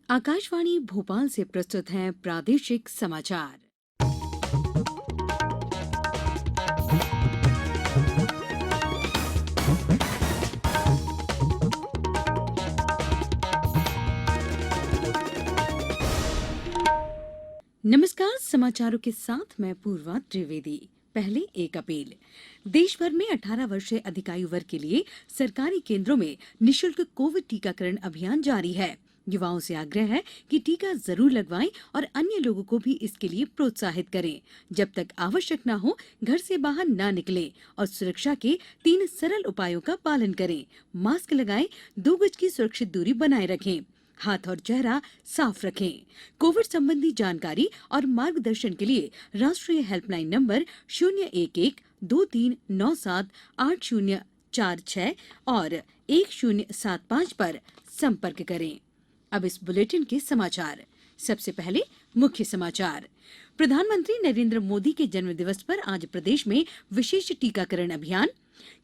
आकाशवाणी भोपाल से प्रस्तुत हैं प्रादेशिक समाचार। नमस्कार, समाचारों के साथ मैं पूर्वा त्रिवेदी। पहले एक अपील। देश भर में 18 वर्ष से अधिक आयु वर्ग के लिए सरकारी केंद्रों में निःशुल्क कोविड टीकाकरण अभियान जारी है। युवाओं से आग्रह है कि टीका जरूर लगवाएं और अन्य लोगों को भी इसके लिए प्रोत्साहित करें। जब तक आवश्यक न हो, घर से बाहर न निकलें और सुरक्षा के 3 सरल उपायों का पालन करें। मास्क लगाएं, 2 गज की सुरक्षित दूरी बनाए रखें, हाथ और चेहरा साफ रखें। कोविड संबंधी जानकारी और मार्गदर्शन के लिए राष्ट्रीय हेल्पलाइन नंबर 011-2397-8046 और 1075 पर संपर्क करें। अब इस बुलेटिन के समाचार। सबसे पहले मुख्य समाचार। प्रधानमंत्री नरेंद्र मोदी के जन्मदिवस पर आज प्रदेश में विशेष टीकाकरण अभियान।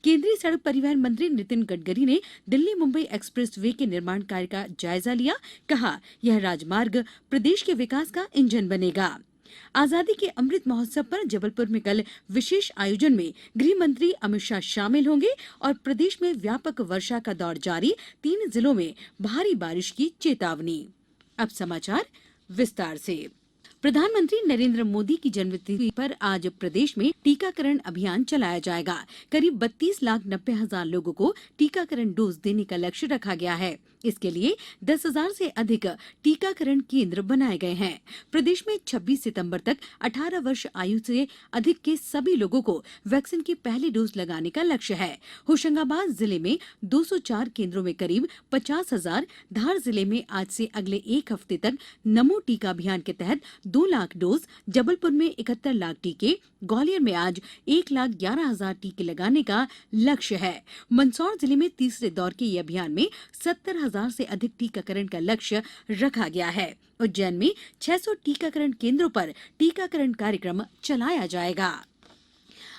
केंद्रीय सड़क परिवहन मंत्री नितिन गडकरी ने दिल्ली मुंबई एक्सप्रेस वे के निर्माण कार्य का जायजा लिया। कहा, यह राजमार्ग प्रदेश के विकास का इंजन बनेगा। आजादी के अमृत महोत्सव पर जबलपुर में कल विशेष आयोजन में गृह मंत्री अमित शाह शामिल होंगे और प्रदेश में व्यापक वर्षा का दौर जारी, 3 जिलों में भारी बारिश की चेतावनी। अब समाचार विस्तार से। प्रधानमंत्री नरेंद्र मोदी की जन्मतिथि पर आज प्रदेश में टीकाकरण अभियान चलाया जाएगा। करीब 32,90,000 लोगों को टीकाकरण डोज देने का लक्ष्य रखा गया है। इसके लिए 10,000 से अधिक टीकाकरण केंद्र बनाए गए हैं। प्रदेश में 26 सितंबर तक 18 वर्ष आयु से अधिक के सभी लोगों को वैक्सीन की पहली डोज लगाने का लक्ष्य है। होशंगाबाद जिले में 204 केंद्रों में करीब 50,000, धार जिले में आज से अगले एक हफ्ते तक नमो टीका अभियान के तहत 2 लाख डोज, जबलपुर में 71 लाख टीके, ग्वालियर में आज 1,11,000 टीके लगाने का लक्ष्य है। मंदसौर जिले में तीसरे दौर के ये अभियान में 70,000 से अधिक टीकाकरण का लक्ष्य रखा गया है। उज्जैन में 600 टीकाकरण केंद्रों पर टीकाकरण कार्यक्रम चलाया जाएगा।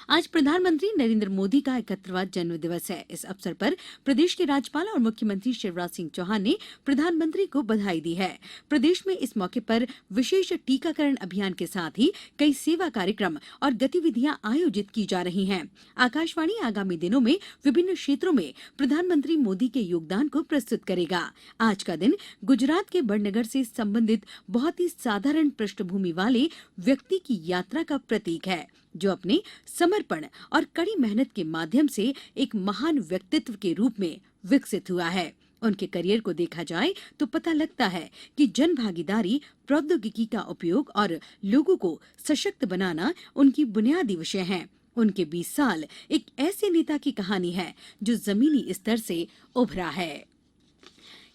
आज प्रधानमंत्री नरेंद्र मोदी का 71वां जन्मदिवस है। इस अवसर पर प्रदेश के राज्यपाल और मुख्यमंत्री शिवराज सिंह चौहान ने प्रधानमंत्री को बधाई दी है। प्रदेश में इस मौके पर विशेष टीकाकरण अभियान के साथ ही कई सेवा कार्यक्रम और गतिविधियां आयोजित की जा रही हैं। आकाशवाणी आगामी दिनों में विभिन्न क्षेत्रों में प्रधानमंत्री मोदी के योगदान को प्रस्तुत करेगा। आज का दिन गुजरात के बड़नगर से संबंधित बहुत ही साधारण पृष्ठभूमि वाले व्यक्ति की यात्रा का प्रतीक है, जो अपने समर्पण और कड़ी मेहनत के माध्यम से एक महान व्यक्तित्व के रूप में विकसित हुआ है। उनके करियर को देखा जाए तो पता लगता है कि जन भागीदारी, प्रौद्योगिकी का उपयोग और लोगों को सशक्त बनाना उनकी बुनियादी विषय हैं। उनके 20 साल एक ऐसे नेता की कहानी है जो जमीनी स्तर से उभरा है।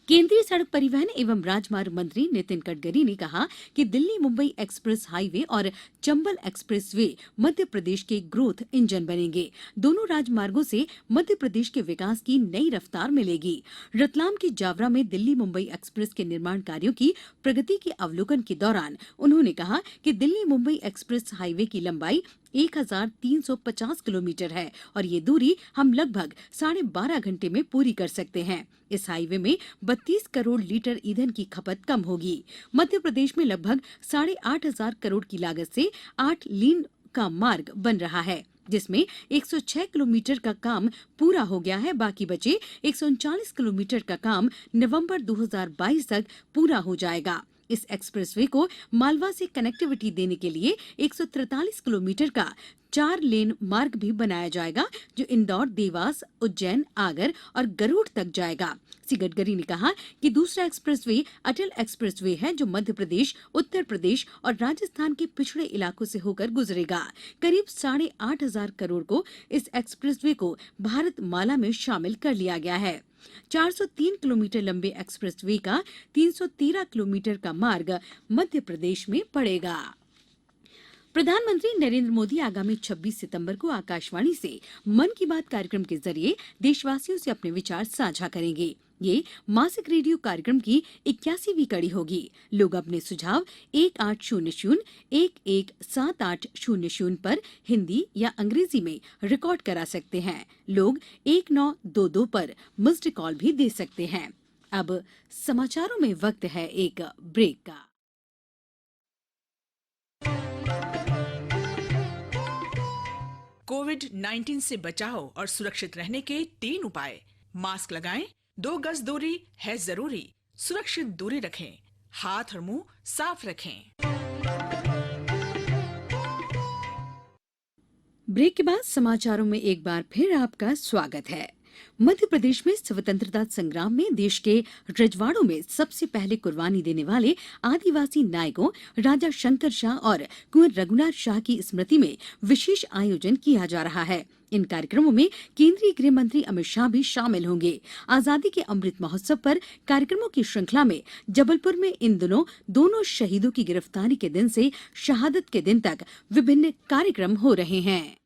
केंद्रीय सड़क परिवहन एवं राजमार्ग मंत्री नितिन गडकरी ने कहा कि दिल्ली मुंबई एक्सप्रेस हाईवे और चंबल एक्सप्रेस वे मध्य प्रदेश के ग्रोथ इंजन बनेंगे। दोनों राजमार्गों से मध्य प्रदेश के विकास की नई रफ्तार मिलेगी। रतलाम के जावरा में दिल्ली मुंबई एक्सप्रेस के निर्माण कार्यों की प्रगति के अवलोकन के दौरान उन्होंने कहा कि दिल्ली मुंबई एक्सप्रेस हाईवे की लंबाई 1,350 किलोमीटर है और ये दूरी हम लगभग 12.5 घंटे में पूरी कर सकते हैं। इस हाईवे में 32 करोड़ लीटर ईंधन की खपत कम होगी। मध्य प्रदेश में लगभग 8,500 करोड़ की लागत से 8 लेन का मार्ग बन रहा है, जिसमें 106 किलोमीटर का काम पूरा हो गया है। बाकी बचे 139 किलोमीटर का काम नवंबर 2022 तक पूरा हो जाएगा। इस एक्सप्रेसवे को मालवा से कनेक्टिविटी देने के लिए 143 किलोमीटर का 4 लेन मार्ग भी बनाया जाएगा, जो इंदौर, देवास, उज्जैन, आगर और गरुड़ तक जाएगा। श्री गडकरी ने कहा कि दूसरा एक्सप्रेसवे अटल एक्सप्रेसवे है, जो मध्य प्रदेश, उत्तर प्रदेश और राजस्थान के पिछड़े इलाकों से होकर गुजरेगा। करीब 8,500 करोड़ को इस एक्सप्रेसवे को भारत माला में शामिल कर लिया गया है। 403 किलोमीटर लंबे एक्सप्रेसवे का 313 किलोमीटर का मार्ग मध्य प्रदेश में पड़ेगा। प्रधानमंत्री नरेंद्र मोदी आगामी 26 सितंबर को आकाशवाणी से मन की बात कार्यक्रम के जरिए देशवासियों से अपने विचार साझा करेंगे। ये मासिक रेडियो कार्यक्रम की 81वीं कड़ी होगी। लोग अपने सुझाव 1800-117800 पर हिंदी या अंग्रेजी में रिकॉर्ड करा सकते हैं। लोग 1922 पर मिस्ड कॉल भी दे सकते हैं। अब समाचारों में वक्त है एक ब्रेक का। कोविड-19 से बचाव और सुरक्षित रहने के 3 उपाय। मास्क लगाएं, 2 गज दूरी है जरूरी, सुरक्षित दूरी रखें, हाथ और मुंह साफ रखें। ब्रेक के बाद समाचारों में एक बार फिर आपका स्वागत है। मध्य प्रदेश में स्वतंत्रता संग्राम में देश के रजवाड़ों में सबसे पहले कुर्बानी देने वाले आदिवासी नायकों राजा शंकर शाह और कुंवर रघुनाथ शाह की स्मृति में विशेष आयोजन किया जा रहा है। इन कार्यक्रमों में केंद्रीय गृह मंत्री अमित शाह भी शामिल होंगे। आजादी के अमृत महोत्सव पर कार्यक्रमों की श्रृंखला में जबलपुर में इन दिनों दोनों शहीदों की गिरफ्तारी के दिन से शहादत के दिन तक विभिन्न कार्यक्रम हो रहे हैं।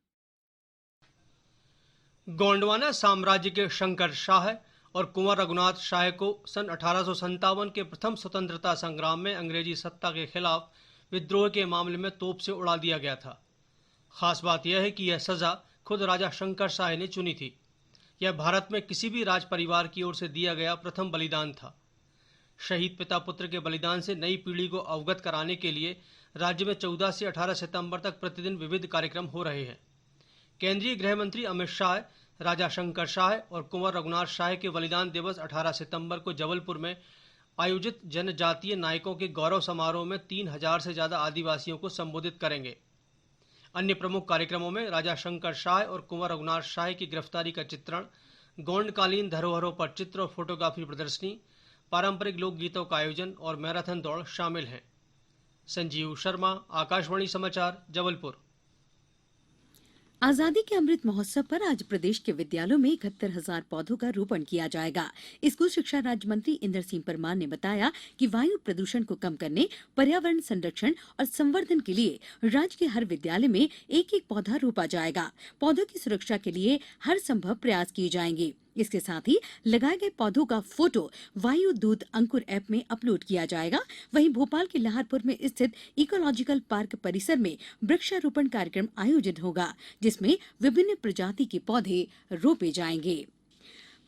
गोंडवाना साम्राज्य के शंकर शाह और कुंवर रघुनाथ शाह को सन 1857 के प्रथम स्वतंत्रता संग्राम में अंग्रेजी सत्ता के खिलाफ विद्रोह के मामले में तोप से उड़ा दिया गया था। खास बात यह है कि यह सजा खुद राजा शंकर शाह ने चुनी थी। यह भारत में किसी भी राज परिवार की ओर से दिया गया प्रथम बलिदान था। शहीद पिता पुत्र के बलिदान से नई पीढ़ी को अवगत कराने के लिए राज्य में 14 से 18 सितंबर तक प्रतिदिन विविध कार्यक्रम हो रहे हैं। केंद्रीय गृह मंत्री अमित शाह राजा शंकर शाह और कुंवर रघुनाथ शाह के बलिदान दिवस 18 सितंबर को जबलपुर में आयोजित जनजातीय नायकों के गौरव समारोह में 3000 से ज्यादा आदिवासियों को संबोधित करेंगे। अन्य प्रमुख कार्यक्रमों में राजा शंकर शाह और कुंवर रघुनाथ शाह की गिरफ्तारी का चित्रण, गोंडकालीन धरोहरों पर चित्र और फोटोग्राफी प्रदर्शनी, पारंपरिक लोकगीतों का आयोजन और मैराथन दौड़ शामिल हैं। संजीव शर्मा, आकाशवाणी समाचार, जबलपुर। आजादी के अमृत महोत्सव पर आज प्रदेश के विद्यालयों में 71,000 पौधों का रोपण किया जाएगा। स्कूल शिक्षा राज्य मंत्री इंदर सिंह परमार ने बताया कि वायु प्रदूषण को कम करने, पर्यावरण संरक्षण और संवर्धन के लिए राज्य के हर विद्यालय में एक एक पौधा रोपा जाएगा। पौधों की सुरक्षा के लिए हर संभव प्रयास किए जाएंगे। इसके साथ ही लगाए गए पौधों का फोटो वायु दूत अंकुर ऐप में अपलोड किया जाएगा। वहीं भोपाल के लाहौरपुर में स्थित इकोलॉजिकल पार्क परिसर में वृक्षारोपण कार्यक्रम आयोजित होगा, जिसमें विभिन्न प्रजाति के पौधे रोपे जाएंगे।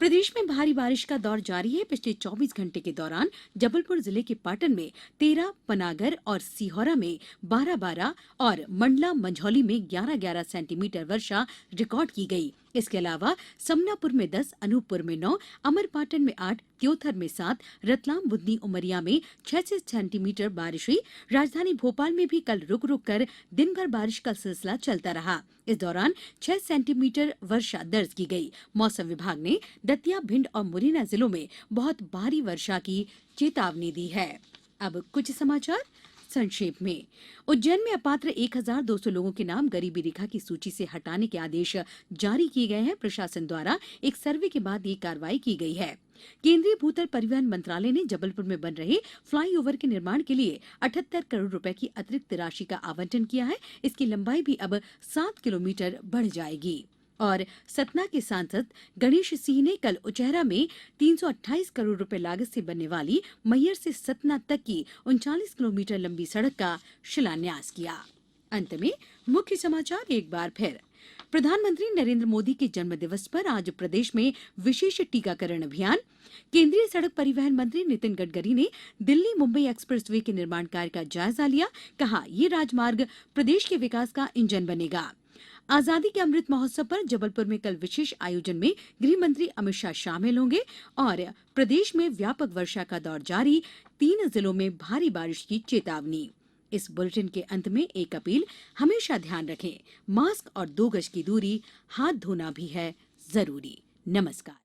प्रदेश में भारी बारिश का दौर जारी है। पिछले 24 घंटे के दौरान जबलपुर जिले के पाटन में 13, पनागर और सीहोरा में 12 और मंडला मंझौली में 11 सेंटीमीटर वर्षा रिकॉर्ड की गई। इसके अलावा समनापुर में 10, अनूपपुर में 9, अमरपाटन में 8, त्योथर में 7, रतलाम, बुधनी, उमरिया में 6 सेंटीमीटर बारिश हुई। राजधानी भोपाल में भी कल रुक रुक कर दिन भर बारिश का सिलसिला चलता रहा। इस दौरान 6 सेंटीमीटर वर्षा दर्ज की गई। मौसम विभाग ने दतिया, भिंड और मुरैना जिलों में बहुत भारी वर्षा की चेतावनी दी है। अब कुछ समाचार संक्षेप में। उज्जैन में अपात्र 1,200 लोगों के नाम गरीबी रेखा की सूची से हटाने के आदेश जारी किए गए हैं। प्रशासन द्वारा एक सर्वे के बाद ये कार्रवाई की गई है। केंद्रीय भूतल परिवहन मंत्रालय ने जबलपुर में बन रहे फ्लाईओवर के निर्माण के लिए 78 करोड़ रुपए की अतिरिक्त राशि का आवंटन किया है। इसकी लंबाई भी अब 7 किलोमीटर बढ़ जाएगी। और सतना के सांसद गणेश सिंह ने कल उचेहरा में 328 करोड़ रुपए लागत से बनने वाली मैहर से सतना तक की 39 किलोमीटर लंबी सड़क का शिलान्यास किया। अंत में मुख्य समाचार एक बार फिर। प्रधानमंत्री नरेंद्र मोदी के जन्मदिवस पर आज प्रदेश में विशेष टीकाकरण अभियान। केंद्रीय सड़क परिवहन मंत्री नितिन गडकरी ने दिल्ली मुंबई एक्सप्रेसवे के निर्माण कार्य का जायजा लिया। कहा, ये राजमार्ग प्रदेश के विकास का इंजन बनेगा। आजादी के अमृत महोत्सव पर जबलपुर में कल विशेष आयोजन में गृह मंत्री अमित शाह शामिल होंगे। और प्रदेश में व्यापक वर्षा का दौर जारी, 3 जिलों में भारी बारिश की चेतावनी। इस बुलेटिन के अंत में एक अपील, हमेशा ध्यान रखें, मास्क और 2 गज की दूरी, हाथ धोना भी है जरूरी। नमस्कार।